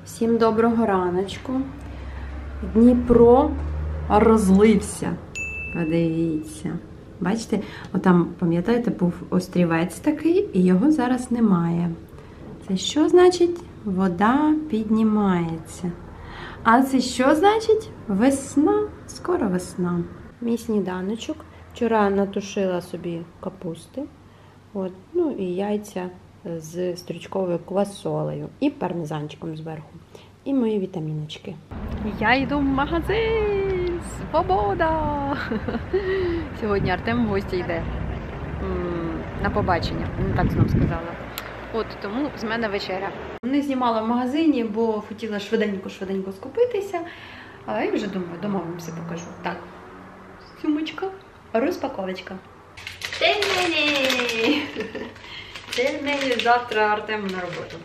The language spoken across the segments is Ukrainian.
Всім доброго раночку. Дніпро розлився. Подивіться. Бачите, отам, пам'ятаєте, був острівець такий, і його зараз немає. Це що значить? Вода піднімається. А це що значить? Весна. Скоро весна. Мій сніданочок. Вчора натушила собі капусти. Ну і яйця з стручковою квасолею і пармезанчиком зверху. І мої вітаміночки. Я йду в магазин! Свобода! Сьогодні Артем в гості йде. На побачення. Так знов сказала. Тому з мене вечеря. Не знімала в магазині, бо хотіла швиденько скупитися. І вже думаю, домовимося, покажу. Так, сумочка, розпаковочка. Тельмені завтра Артем на роботу.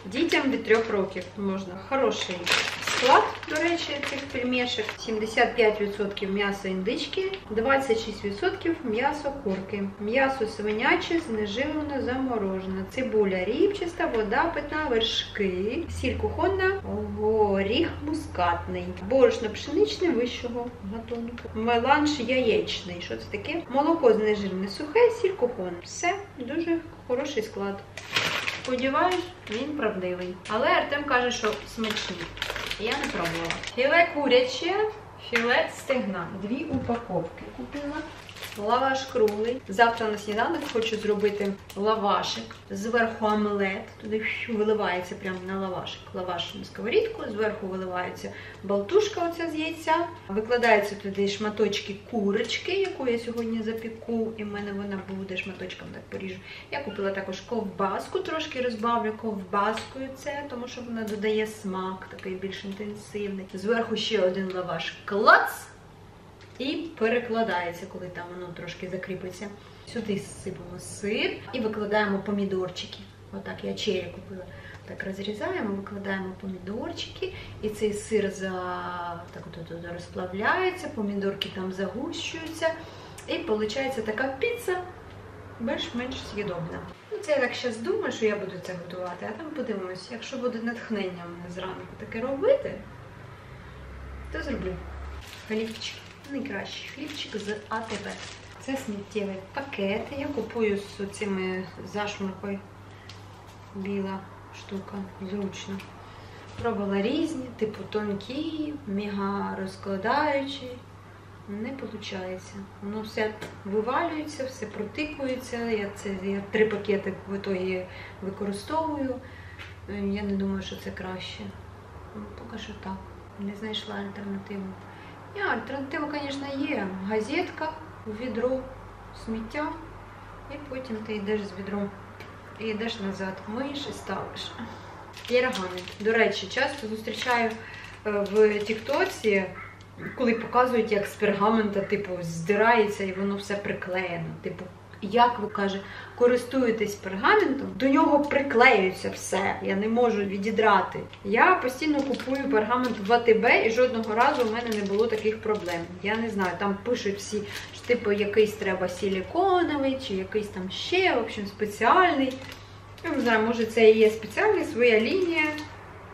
Дітям від 3 років можна. Хороший склад, до речі, цих пельмешек. 75% м'ясо індички, 26% м'ясо курки. М'ясо свиняче, знежилено, заморожене. Цибуля ріпчаста, вода питна, вершки, сіль кухонна, горіх мускатний. Борошно пшеничне вищого гатунку. Меланж яєчний. Що це таке? Молоко знежирене, сухе, сіль кухонна. Все, дуже хороший склад. Сподіваюсь, він правдивий. Але Артем каже, що смачний. Я не пробувала. Філе куряче, філе стегна. 2 упаковки купила. Лаваш круглий. Завтра на сніданок хочу зробити лавашик. Зверху омлет. Туди виливається прямо на лавашик. Лаваш на сковорідку. Зверху виливається болтушка оця з яйця. Викладаються туди шматочки курочки, яку я сьогодні запіку. І в мене вона буде шматочком, так поріжу. Я купила також ковбаску. Трошки розбавлю ковбаскою це, тому що вона додає смак, такий більш інтенсивний. Зверху ще один лаваш клац. І перекладається, коли там воно трошки закріпиться. Сюди сипемо сир і викладаємо помідорчики. Отак я чері купила. Так розрізаємо, викладаємо помідорчики. І цей сир так розплавляється, помідорки там загущуються. І виходить така піца більш-менш з'їдобна. Це я так зараз думаю, що я буду це готувати, а там подивимось. Якщо буде натхнення в мене зранку таке робити, то зроблю. Хлібчик. Найкращий хлібчик з АТБ. Це сміттєві пакети. Я купую з цими зашморкою. Біла штука, зручно. Пробувала різні, типу тонкі, мега розкладаючі. Не виходить. Воно все вивалюється, все протикується. Я 3 пакети в ітогі використовую. Я не думаю, що це краще. Поки що так. Не знайшла альтернативу. Альтернатива, звісно, є. Газетка, відро, сміття. І потім ти йдеш з відром і йдеш назад. Миєш і ставиш. Пергамент. До речі, часто зустрічаю в тіктоці, коли показують, як з пергамента, здирається і воно все приклеєно. Як ви, каже, користуєтесь пергаментом, до нього приклеюється все, я не можу відідрати. Я постійно купую пергамент в АТБ і жодного разу у мене не було таких проблем. Я не знаю, там пишуть всі, що якийсь треба силіконовий, чи якийсь там ще, в общем, спеціальний. Я не знаю, може це і є спеціальний, своя лінія,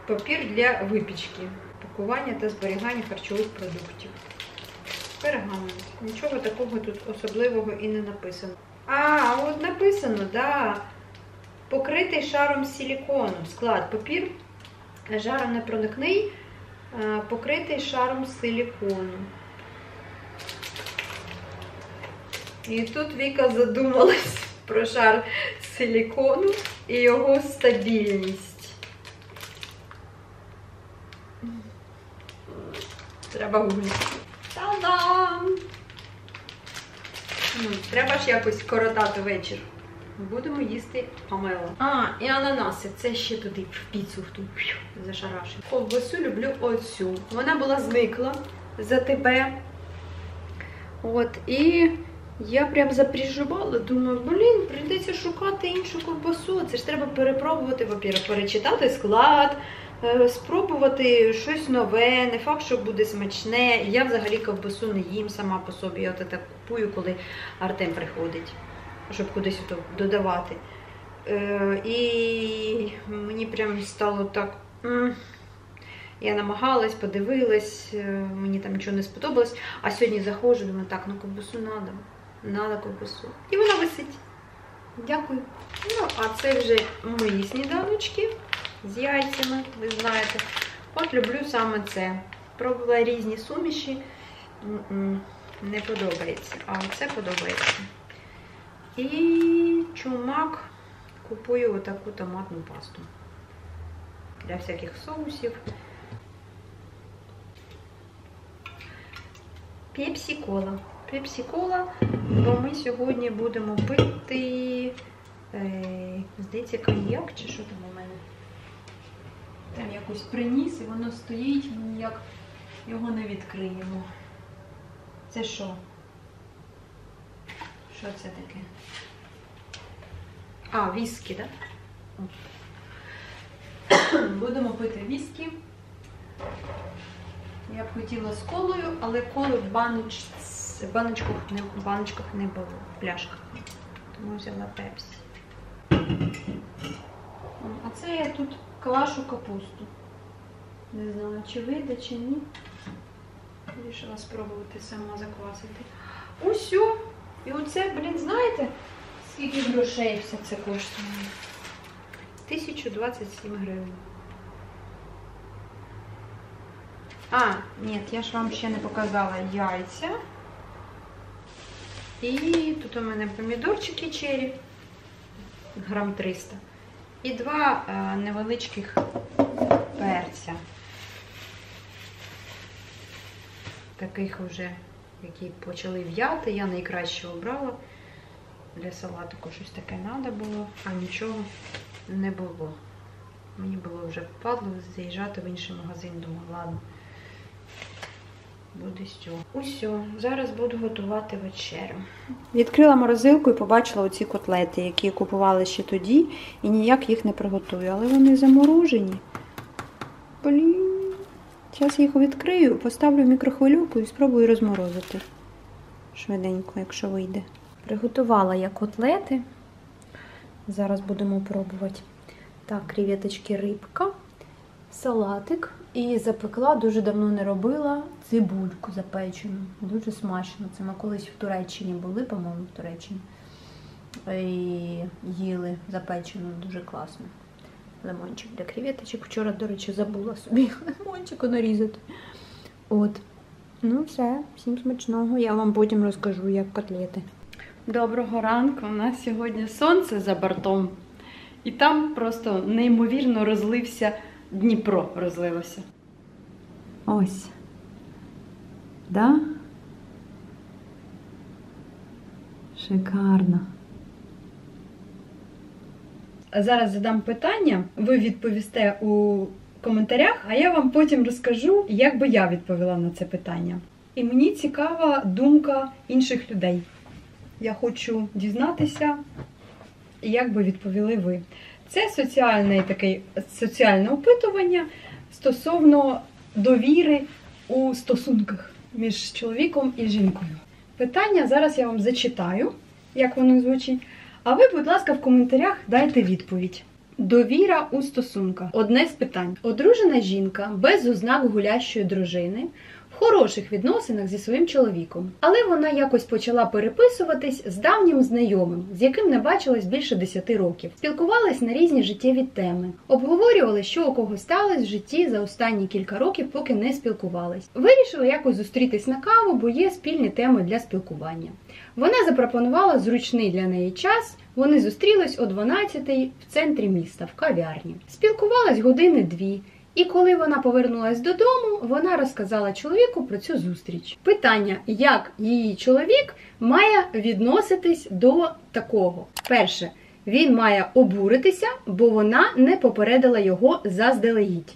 папір для випічки, пакування та зберігання харчових продуктів. Пергамент. Нічого такого тут особливого і не написано. От написано, да. Покритий шаром силікону. Склад. Папір жаронепроникний, покритий шаром силікону. І тут Віка задумалась про шар силікону і його стабільність. Треба гуглити. Та-дам! Треба ж якось коротати вечір. Будемо їсти помело. І ананаси. Це ще туди, в піцу зашарашив. Ковбасу люблю оцю. Вона була зникла за тебе. І я прям заприжувала. Думаю, прийдеться шукати іншу ковбасу. Це ж треба перепробувати, во-первых, перечитати склад, спробувати щось нове, не факт, що буде смачне. Я взагалі ковбасу не їм сама по собі. Я так купую, коли Артем приходить, щоб кудись додавати. І мені прям стало так Я намагалась, подивилась, мені там нічого не сподобалось. А сьогодні заходжу, думаю, так, ну ковбасу надо ковбасу. І вона висить. Дякую. Ну, а це вже мої сніданочки з яйцями, ви знаєте. От люблю саме це. Пробувала різні суміші, не подобається, а оце подобається. І чумак купую отаку томатну пасту для всяких соусів. Пепсі-кола. Пепсі-кола, бо ми сьогодні будемо пити, здається, коньяк чи що там у мене. Там якось приніс і воно стоїть, ми ніяк його не відкриємо. Це що? Що це таке? А, віскі, так? Будемо пити віскі. Я б хотіла з колою, але коли в баночках не було, в пляшках. Тому взяла пепсі. А це я тут квашу капусту. Не знаю, чи вийде, чи ні. Вирішила спробувати сама заквасити. Усьо. І оце, блін, знаєте, скільки грошей все це коштує? 1027 гривень. А, ні, я ж вам ще не показала яйця. І тут у мене помідорчики черрі, грам 300. І 2 невеличких перця. Таких вже, які почали в'яти. Я найкраще обрала. Для салатику щось таке треба було, а нічого не було. Мені було вже впадло заїжджати в інший магазин. Думаю, ладно, буде з цього. Усьо, зараз буду готувати вечерю. Відкрила морозилку і побачила оці котлети, які купували ще тоді, і ніяк їх не приготую. Але вони заморожені. Блін. Зараз їх відкрию, поставлю в мікрохвильовку і спробую розморозити. Швиденько, якщо вийде. Приготувала я котлети. Зараз будемо пробувати. Так, креветочки, рибка, салатик. І запекла, дуже давно не робила, цибульку запечену. Дуже смачно. Це ми колись в Туреччині були, по-моєму, в Туреччині. І їли запечену, дуже класно. Лимончик для креветочок. Вчора, до речі, забула собі лимончику нарізати. От. Ну все, всім смачного. Я вам потім розкажу, як котлети. Доброго ранку. У нас сьогодні сонце за бортом. І там просто неймовірно розлився Дніпро, розливося. Ось. Да? Шикарно. Зараз задам питання, ви відповісте у коментарях, а я вам потім розкажу, як би я відповіла на це питання. І мені цікава думка інших людей. Я хочу дізнатися, як би відповіли ви. Це соціальне опитування стосовно довіри у стосунках між чоловіком і жінкою. Питання зараз я вам зачитаю, як воно звучить. А ви, будь ласка, в коментарях дайте відповідь. Довіра у стосунках. Одне з питань. Одружена жінка без ознак гулящої дружини в хороших відносинах зі своїм чоловіком. Але вона якось почала переписуватись з давнім знайомим, з яким не бачилась більше 10 років. Спілкувались на різні життєві теми. Обговорювали, що у кого сталося в житті за останні кілька років, поки не спілкувались. Вирішили якось зустрітись на каву, бо є спільні теми для спілкування. Вона запропонувала зручний для неї час. Вони зустрілись о 12-й в центрі міста, в кав'ярні. Спілкувались години-дві. І коли вона повернулась додому, вона розказала чоловіку про цю зустріч. Питання, як її чоловік має відноситись до такого. Перше, він має обуритися, бо вона не попередила його заздалегідь.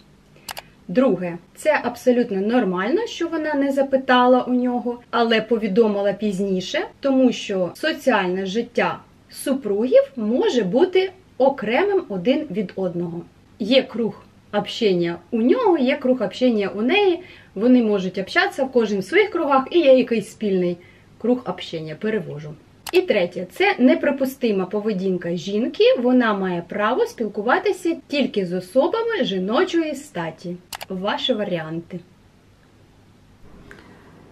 Друге, це абсолютно нормально, що вона не запитала у нього, але повідомила пізніше, тому що соціальне життя супругів може бути окремим один від одного. Є круг общення у нього, є круг общення у неї, вони можуть общатися в кожен в своїх кругах, і є якийсь спільний круг общення, перевожу. І третє, це неприпустима поведінка жінки. Вона має право спілкуватися тільки з особами жіночої статі. Ваші варіанти.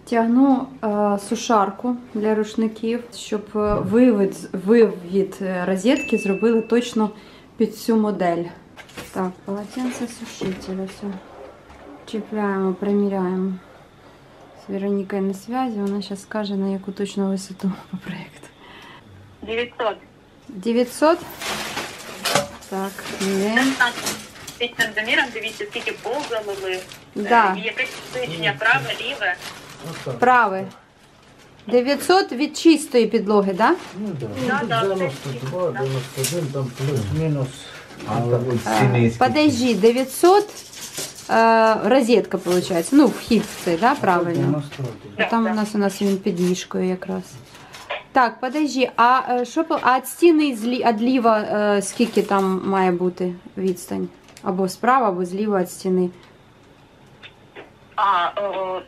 Тягну сушарку для рушників, щоб вивід розетки зробили точно під цю модель. Так, полотенце сушителя. Все. Чіпляємо, приміряємо. З Веронікою на зв'язі, вона зараз скаже, на яку точну висоту по проєкту. 900. 900? Так, є. Під центроміром, дивіться, скільки пол залили. Да. Якесь підсвічення праве, ліве. Праве. 900 від чистої підлоги, так? Ну Да, да, да, 92, да. 91, там плюс-мінус. Подожди, 900 розетка, виходить. Ну, вхід цей, да, правильно? А там у нас він під ніжкою якраз. Так, подожди, а від стіни від ліва скільки там має бути відстань? Або справа, або зліва від стіни.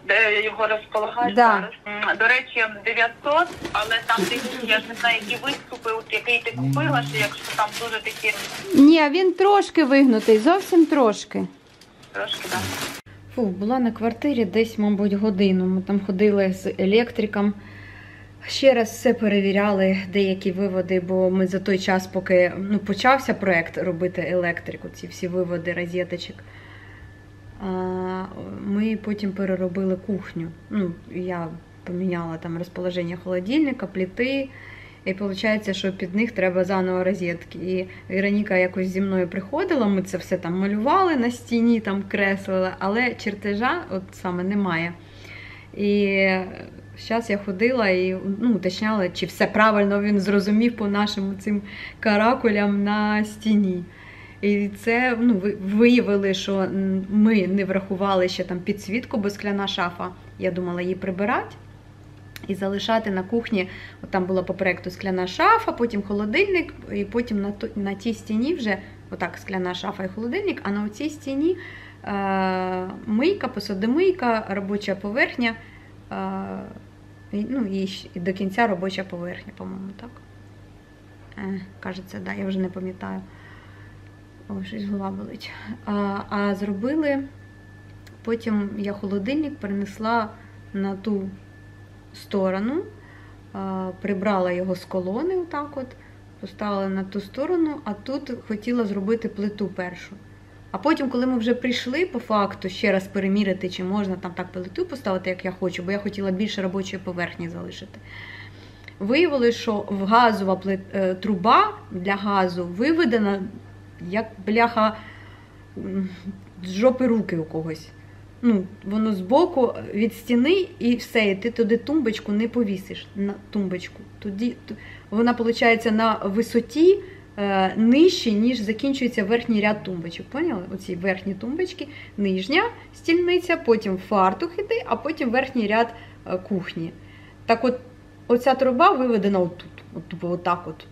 Де його розполагають Да. зараз. До речі, 900, але там я ж не знаю, які виступи, який ти купила, що якщо там дуже такі Ні, він трошки вигнутий, зовсім трошки. трошки, так. Фу, була на квартирі десь, мабуть, годину. Ми там ходили з електриком. Ще раз все перевіряли, деякі виводи, бо ми за той час, поки почався проєкт робити електрику, ці всі виводи розеточок, ми потім переробили кухню. Я поміняла там розположення холодильника, плити, і виходить, що під них треба заново розетки. І Вероніка якось зі мною приходила, ми це все там малювали на стіні, там креслили, але чертежа от саме немає. І зараз я ходила і уточняла, чи все правильно він зрозумів по нашим цим каракулям на стіні. І це виявили, що ми не врахували ще там підсвітку, бо скляна шафа. Я думала її прибирати і залишати на кухні. От там була по проєкту скляна шафа, потім холодильник, і потім на тій стіні вже отак скляна шафа і холодильник, а на цій стіні мийка, посудомийка, робоча поверхня, і до кінця робоча поверхня, по-моєму, так? Кажеться, да, я вже не пам'ятаю. Ой, щось голова болить. А зробили, потім я холодильник перенесла на ту сторону, прибрала його з колони, отак от, поставила на ту сторону, а тут хотіла зробити плиту першу. А потім, коли ми вже прийшли, по факту, ще раз перемірити, чи можна там так плиту поставити, як я хочу, бо я хотіла більше робочої поверхні залишити. Виявилося, що газова труба для газу виведена, як бляха з жопи руки у когось. Воно збоку від стіни і все, і ти туди тумбочку не повісиш, на тумбочку. Тоді вона, виходить, на висоті нижче, ніж закінчується верхній ряд тумбочок. Поняли? Оці верхні тумбочки, нижня стільниця, потім фартух іде, а потім верхній ряд кухні. Так от, оця труба виведена отут, отак от.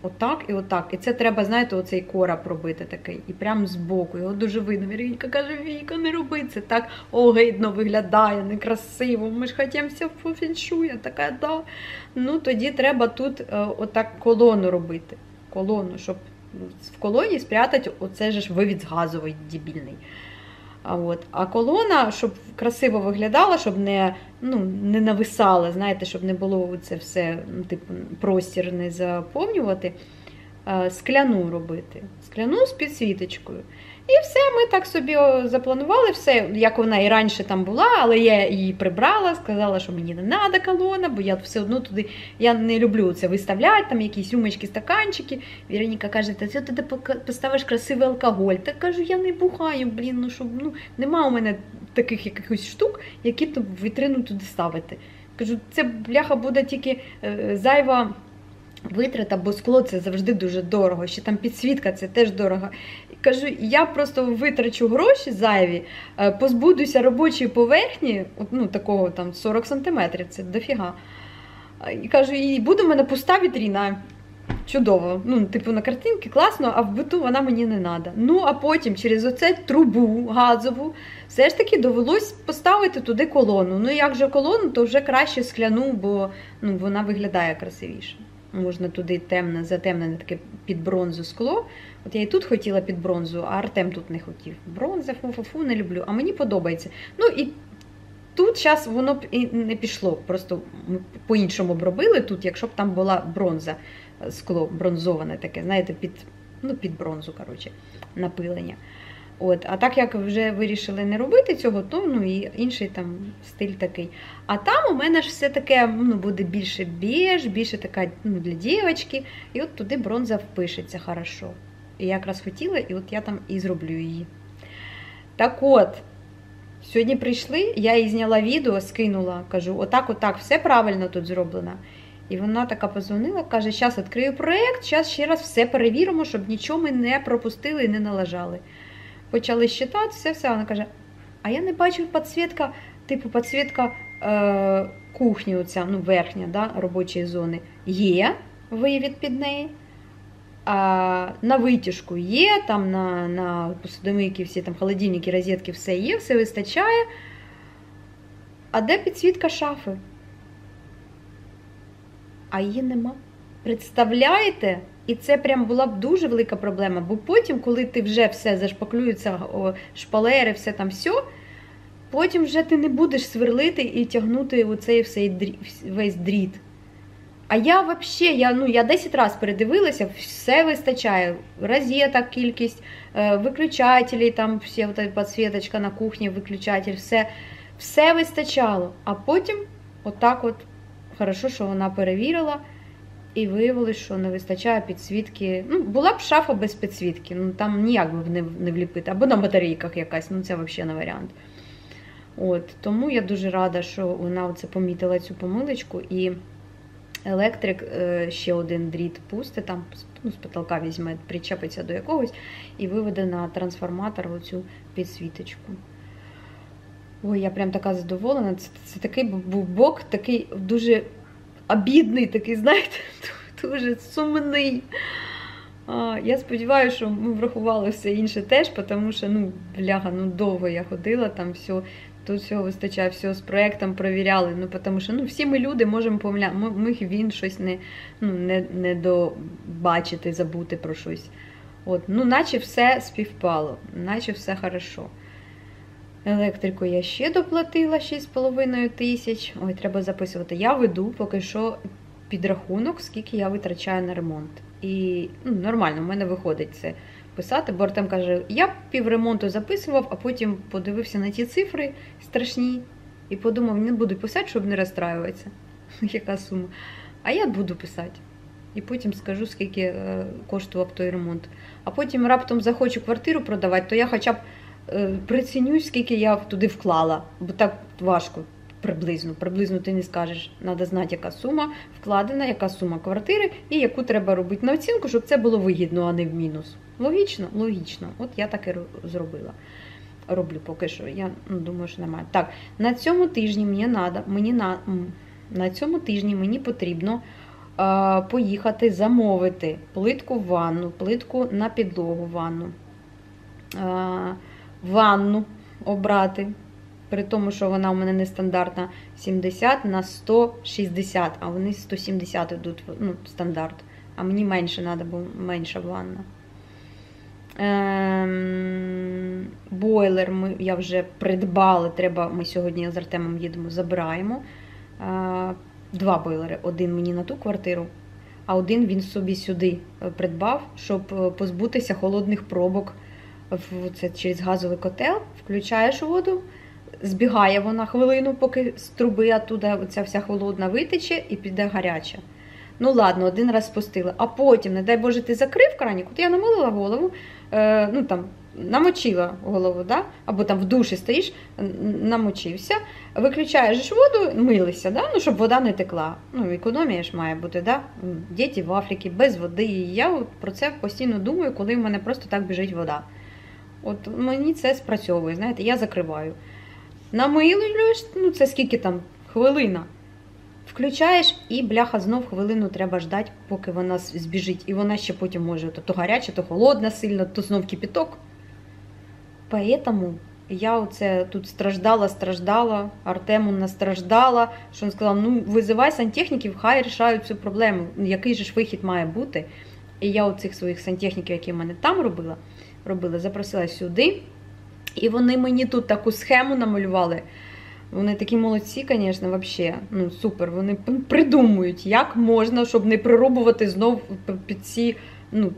Отак і отак. І це треба, знаєте, оцей короб робити такий. І прямо збоку. Його дуже видно. Вірінька каже, Віка, не роби це. Так огидно виглядає, некрасиво. Ми ж хотімося по феншую. Я така, да. Тоді треба тут отак колону робити. Колону, щоб в колоні спрятати оце ж вивід газовий, дебільний. А колона, щоб красиво виглядала, щоб не нависала, знаєте, щоб не було це все, простір не заповнювати, скляну робити. Скляну з підсвіточкою. І все, ми так собі запланували, все, як вона і раніше там була, але я її прибрала, сказала, що мені не треба колона, бо я все одно туди, я не люблю це виставляти, там якісь рюмочки, стаканчики. Віроніка каже, ти туди поставиш красивий алкоголь. Так кажу, я не бухаю, нема у мене таких якихось штук, які в вітрину туди ставити. Кажу, це, бляха, буде тільки зайва витрата, бо скло це завжди дуже дорого, ще там підсвітка це теж дорого. Кажу, я просто витрачу гроші зайві, позбудуся робочої поверхні, такого там 40 см, це дофіга. І кажу, і буде в мене пуста вітріна. чудово. Ну, типу, на картинці класно, а в биту вона мені не треба. Ну, а потім через оцю трубу газову все ж таки довелось поставити туди колону. Ну, як же колону, то вже краще скляну, бо ну, вона виглядає красивіше. Можна туди темне, затемнене таке під бронзу скло. От я і тут хотіла під бронзу, а Артем тут не хотів. Бронза, фу-фу-фу, не люблю. А мені подобається. Ну, і тут зараз воно б і не пішло. Просто ми по-іншому б робили тут, якщо б там була бронза, скло бронзоване таке, знаєте, під бронзу, коротше, напилення. От, а так як вже вирішили не робити цього, то ну, і інший там стиль такий. А там у мене ж все таке, ну, буде більше біж, більше така, ну, для дівчинки, і от туди бронза впишеться хорошо. І я якраз хотіла, і от я там і зроблю її. Так от, сьогодні прийшли, я їй зняла відео, скинула, кажу, отак, все правильно тут зроблено. І вона така позвонила, каже, зараз відкрию проєкт, зараз ще раз все перевіримо, щоб нічого ми не пропустили і не налажали. Почали считати, все, вона каже, а я не бачу підсвітка, типу підсвітка кухні, оця, ну, верхня, да, робочої зони. Є вивід під неї, а на витяжку є, там на посудомийки, всі там холодильники, розетки, все є, все вистачає. А де підсвітка шафи? А її нема. Представляєте? І це прям була б дуже велика проблема, бо потім, коли ти вже все зашпаклюється, шпалери, все там все, потім вже ти не будеш сверлити і тягнути оцей весь дріт. А я взагалі, я 10 разів передивилася, все вистачає. Розеток кількість, виключателі, там всі підсвіточка на кухні, виключатель, все вистачало. А потім отак от, хорошо, що вона перевірила, і виявилось, що не вистачає підсвітки. Ну, була б шафа без підсвітки, ну там ніяк би не вліпити. Або на батарейках якась, ну це взагалі не варіант. От, тому я дуже рада, що вона оце помітила цю помилочку. І електрик ще один дріт пустить, там ну, з потолка візьме, причепиться до якогось і виведе на трансформатор оцю підсвіточку. Ой, я прям така задоволена. Це такий був бок, такий дуже обідний, такий, знаєте, дуже сумний. Я сподіваюся, що ми врахували все інше теж, тому що, ну, бляга, ну, довго я ходила, там все, тут всього вистачає, все з проєктом перевіряли, ну, тому що, ну, всі ми люди можемо помиляти, міг він щось не добачити, забути про щось. От, ну, наче все співпало, наче все хорошо. Електрику я ще доплатила 6,5 тисяч. Ой, треба записувати. Я веду поки що підрахунок, скільки я витрачаю на ремонт. І ну, нормально, в мене виходить це писати. Бо Артем каже, я півремонту записував, а потім подивився на ті цифри страшні. І подумав, не буду писати, щоб не розстраюватися. Яка сума. А я буду писати. І потім скажу, скільки коштував той ремонт. А потім раптом захочу квартиру продавати, то я хоча б прицінюсь, скільки я туди вклала, бо так важко приблизно ти не скажеш. Треба знати, яка сума вкладена, яка сума квартири і яку треба робити на оцінку, щоб це було вигідно, а не в мінус. Логічно? Логічно. От я так і зробила. Роблю поки що. Я думаю, що нормально. Так, на цьому тижні мені потрібно поїхати замовити плитку в ванну, плитку на підлогу ванну. Ванну обрати, при тому, що вона у мене нестандартна 70 на 160, а вони 170 йдуть, ну, стандарт. А мені менше треба, бо менша ванна. Бойлер я вже придбала, ми сьогодні з Артемом їдемо, забираємо. 2 бойлери, один мені на ту квартиру, а один він собі сюди придбав, щоб позбутися холодних пробок. Це через газовий котел, включаєш воду, збігає вона хвилину, поки з труби оттуда ця вся холодна витече і піде гаряча. Ну ладно, один раз спустила, а потім, не дай Боже, ти закрив краник, от я намилила голову, ну там, намочила голову, да? Або там в душі стоїш, намочився, виключаєш воду, милися, да? Ну, щоб вода не текла. Ну, економія ж має бути, да? Діти в Африці без води, і я про це постійно думаю, коли в мене просто так біжить вода. От мені це спрацьовує, знаєте, я закриваю. Намилюєш, ну це скільки там, хвилина. Включаєш і, бляха, знов хвилину треба ждати, поки вона збіжить. І вона ще потім може то гаряча, то холодна сильно, то знов кипяток. Поэтому я оце тут страждала, Артему настраждала, що він сказав, ну, визивай сантехніків, хай рішають цю проблему, який же ж вихід має бути. І я оцих своїх сантехніків, які в мене там робила, запросила сюди. І вони мені тут таку схему намалювали. Вони такі молодці, звісно, взагалі, ну, супер. Вони придумують, як можна, щоб не прорубувати знов під ці, ну,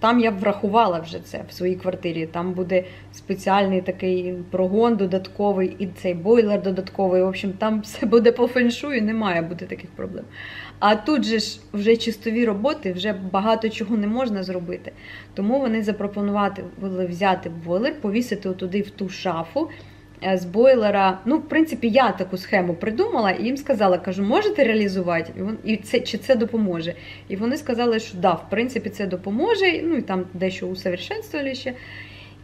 там я врахувала вже це в своїй квартирі. Там буде спеціальний такий прогон додатковий і цей бойлер додатковий. В общем, там все буде по феншую, не має бути таких проблем. А тут же ж вже чистові роботи, вже багато чого не можна зробити. Тому вони запропонували взяти бойлер, повісити отуди в ту шафу з бойлера. Ну, в принципі, я таку схему придумала і їм сказала, кажу, можете реалізувати? Чи це допоможе? І вони сказали, що да, в принципі, це допоможе, ну і там дещо усовершенствували ще.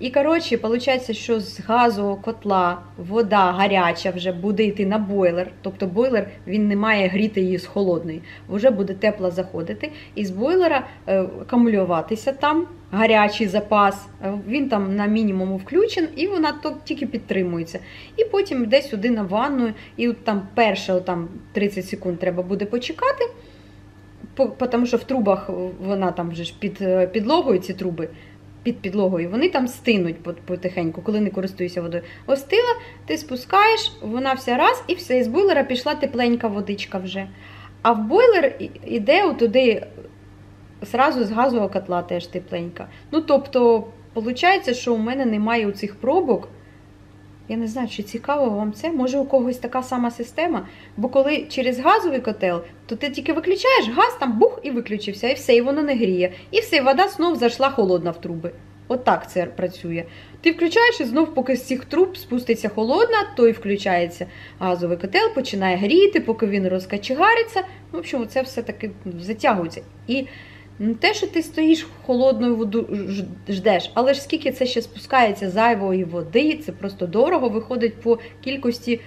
І, коротше, виходить, що з газового котла вода гаряча вже буде йти на бойлер. Тобто бойлер, він не має гріти її з холодної. Вже буде тепла заходити. І з бойлера акумулюватися там, гарячий запас. Він там на мінімуму включен, і вона тільки підтримується. І потім йде сюди на ванну, і от там перше там 30 секунд треба буде почекати. Тому що в трубах вона там вже ж під підлогою, ці труби, під підлогою, вони там стинуть потихеньку, коли не користуюся водою. Остила, ти спускаєш, вона вся раз, і все, із бойлера пішла тепленька водичка вже. А в бойлер іде отуди, зразу з газового котла теж тепленька. Ну, тобто, виходить, що у мене немає у цих пробок. Я не знаю, чи цікаво вам це, може у когось така сама система, бо коли через газовий котел, то ти тільки виключаєш газ, там бух і виключився, і все, і воно не гріє. І все, і вода знов зайшла холодна в труби. Отак це працює. Ти включаєш і знов, поки з цих труб спуститься холодна, то і включається газовий котел, починає гріти, поки він розкачегариться. В общем, це все таки затягується. І те, що ти стоїш холодною воду, ждеш, але ж скільки це ще спускається зайвої води, це просто дорого виходить по кількості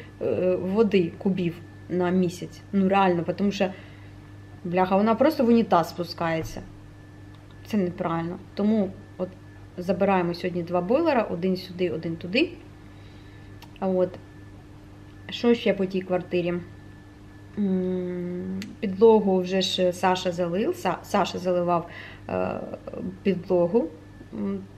води, кубів на місяць. Ну реально, тому що, бляха, вона просто в унітаз спускається. Це неправильно. Тому от забираємо сьогодні 2 бойлера, один сюди, один туди. А от, що ще по тій квартирі? Підлогу вже ж Саша заливав підлогу,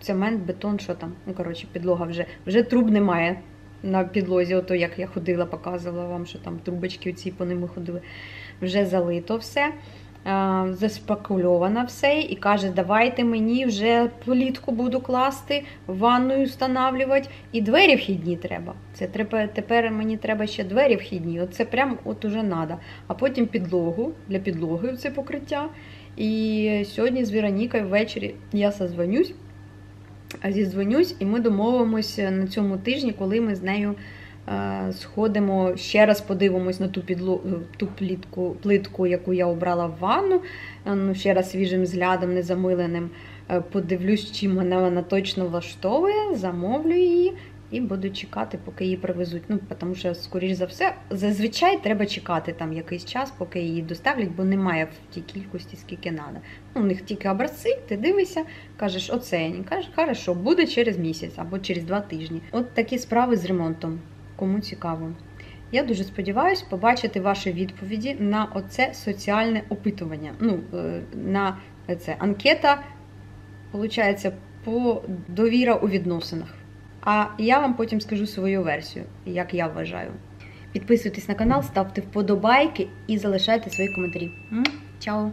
цемент, бетон, що там, ну, коротше, підлога вже труб немає на підлозі, ото як я ходила, показувала вам, що там трубочки оці по ними ходили, вже залито все, заспакульовано все, і каже, давайте мені вже плітку буду класти, ванною встановлювати, і двері вхідні треба. Це тепер мені треба ще двері вхідні, оце прям от уже треба. А потім підлогу, для підлоги це покриття. І сьогодні з Веронікою ввечері я зідзвонюсь, і ми домовимося на цьому тижні, коли ми з нею сходимо, ще раз подивимось на ту плитку, яку я обрала в ванну, ну, ще раз свіжим взглядом, незамиленим, подивлюсь, чи мене вона точно влаштовує, замовлю її і буду чекати, поки її привезуть. Ну, тому що, скоріш за все, зазвичай треба чекати там якийсь час, поки її доставлять, бо немає в тій кількості, скільки треба. Ну, у них тільки образці, ти дивишся, кажеш, оце, кажеш, хорошо, буде через місяць або через 2 тижні. От такі справи з ремонтом. Кому цікаво. Я дуже сподіваюся побачити ваші відповіді на оце соціальне опитування. Ну, на це анкета, виходить, по довіра у відносинах. А я вам потім скажу свою версію, як я вважаю. Підписуйтесь на канал, ставте вподобайки і залишайте свої коментарі. Чао!